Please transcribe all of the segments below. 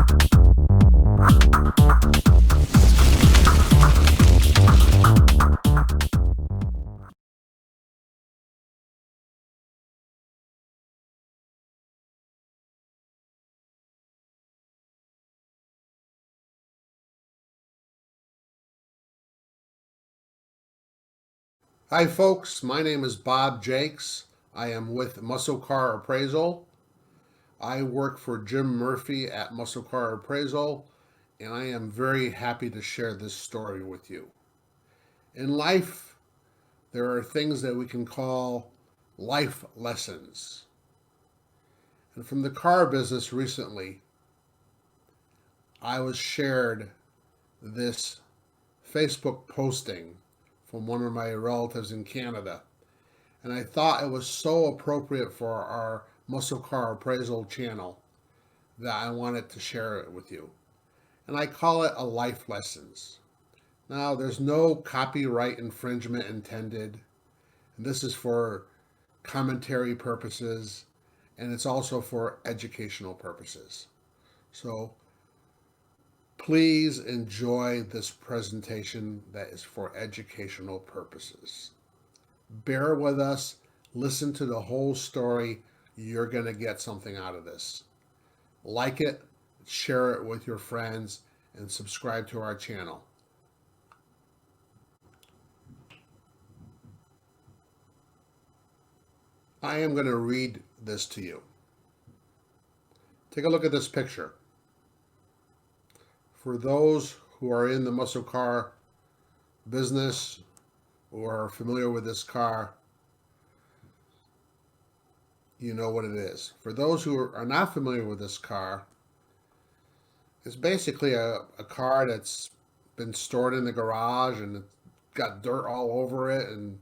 Hi folks, my name is Bob Jakes. I am with Muscle Car Appraisal. I work for Jim Murphy at Muscle Car Appraisal, and I am very happy to share this story with you. In life, there are things that we can call life lessons. And from the car business recently, I was shared this Facebook posting from one of my relatives in Canada. And I thought it was so appropriate for our Muscle Car Appraisal channel that I wanted to share it with you. And I call it a life lessons. Now, there's no copyright infringement intended. And this is for commentary purposes, and it's also for educational purposes. So please enjoy this presentation that is for educational purposes. Bear with us, listen to the whole story. You're going to get something out of this. Like it, share it with your friends, and subscribe to our channel. I am going to read this to you. Take a look at this picture. For those who are in the muscle car business or are familiar with this car, you know what it is. For those who are not familiar with this car, it's basically a car that's been stored in the garage and it's got dirt all over it, and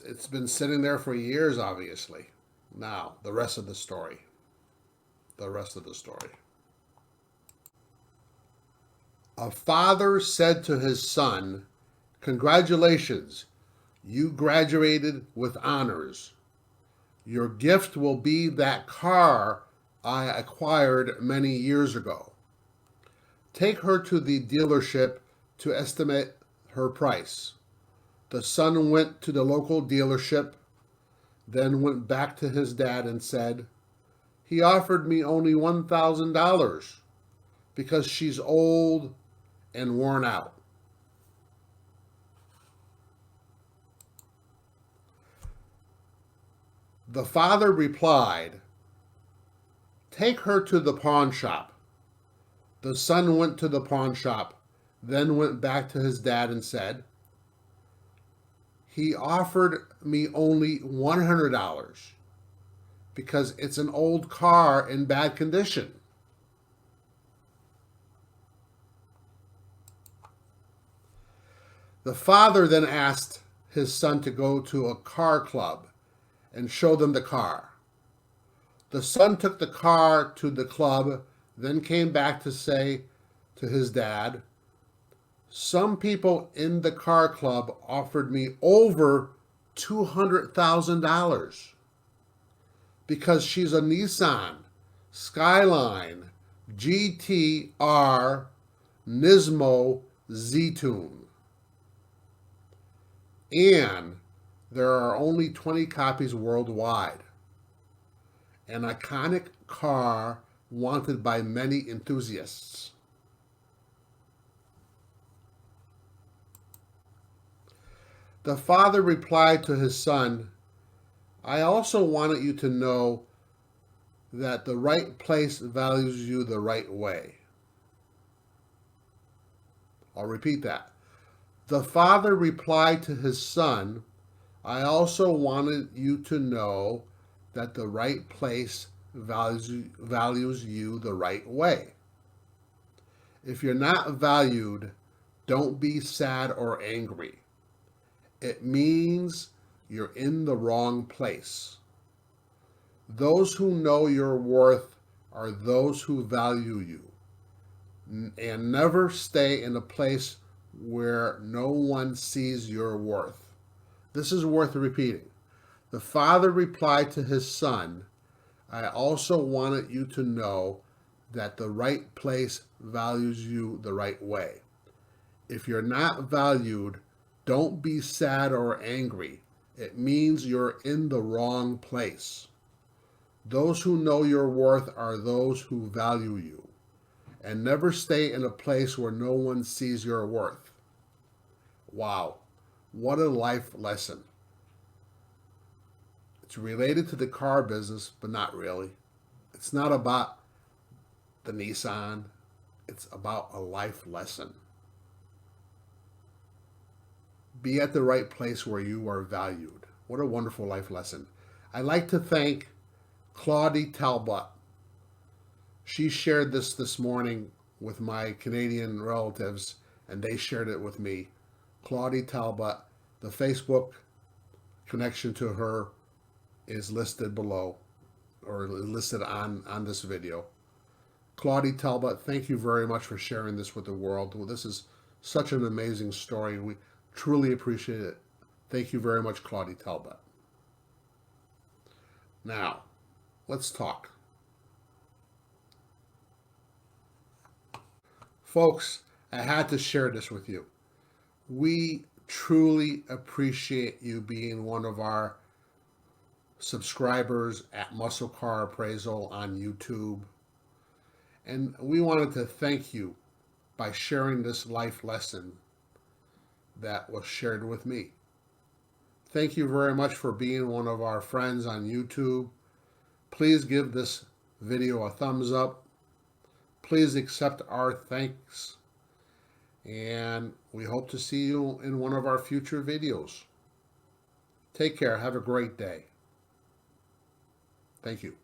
it's been sitting there for years, obviously. Now, the rest of the story. The rest of the story. A father said to his son, "Congratulations, you graduated with honors. Your gift will be that car I acquired many years ago. Take her to the dealership to estimate her price." The son went to the local dealership, then went back to his dad and said, "He offered me only $1,000 because she's old and worn out." The father replied, "Take her to the pawn shop." The son went to the pawn shop, then went back to his dad and said, "He offered me only $100 because it's an old car in bad condition." The father then asked his son to go to a car club and show them the car. The son took the car to the club, then came back to say to his dad, "Some people in the car club offered me over $200,000 because she's a Nissan Skyline GTR Nismo Z-Tune. And there are only 20 copies worldwide. An iconic car wanted by many enthusiasts." The father replied to his son, "I also wanted you to know that the right place values you the right way." I'll repeat that. The father replied to his son, "I also wanted you to know that the right place values you the right way. If you're not valued, don't be sad or angry. It means you're in the wrong place. Those who know your worth are those who value you. And never stay in a place where no one sees your worth." This is worth repeating. The father replied to his son, "I also wanted you to know that the right place values you the right way. If you're not valued, don't be sad or angry. It means you're in the wrong place. Those who know your worth are those who value you. And never stay in a place where no one sees your worth. Wow, what a life lesson. It's related to the car business, but not really. It's not about the Nissan. It's about a life lesson. Be at the right place where you are valued. What a wonderful life lesson. I'd like to thank Claudie Talbot. She shared this morning with my Canadian relatives, and they shared it with me. Claudie Talbot, the Facebook connection to her is listed below, or listed on this video. Claudie Talbot, thank you very much for sharing this with the world. Well, this is such an amazing story. We truly appreciate it. Thank you very much, Claudie Talbot. Now, let's talk. Folks, I had to share this with you. We truly appreciate you being one of our subscribers at Muscle Car Appraisal on YouTube. And we wanted to thank you by sharing this life lesson that was shared with me. Thank you very much for being one of our friends on YouTube. Please give this video a thumbs up. Please accept our thanks. And we hope to see you in one of our future videos. Take care. Have a great day. Thank you.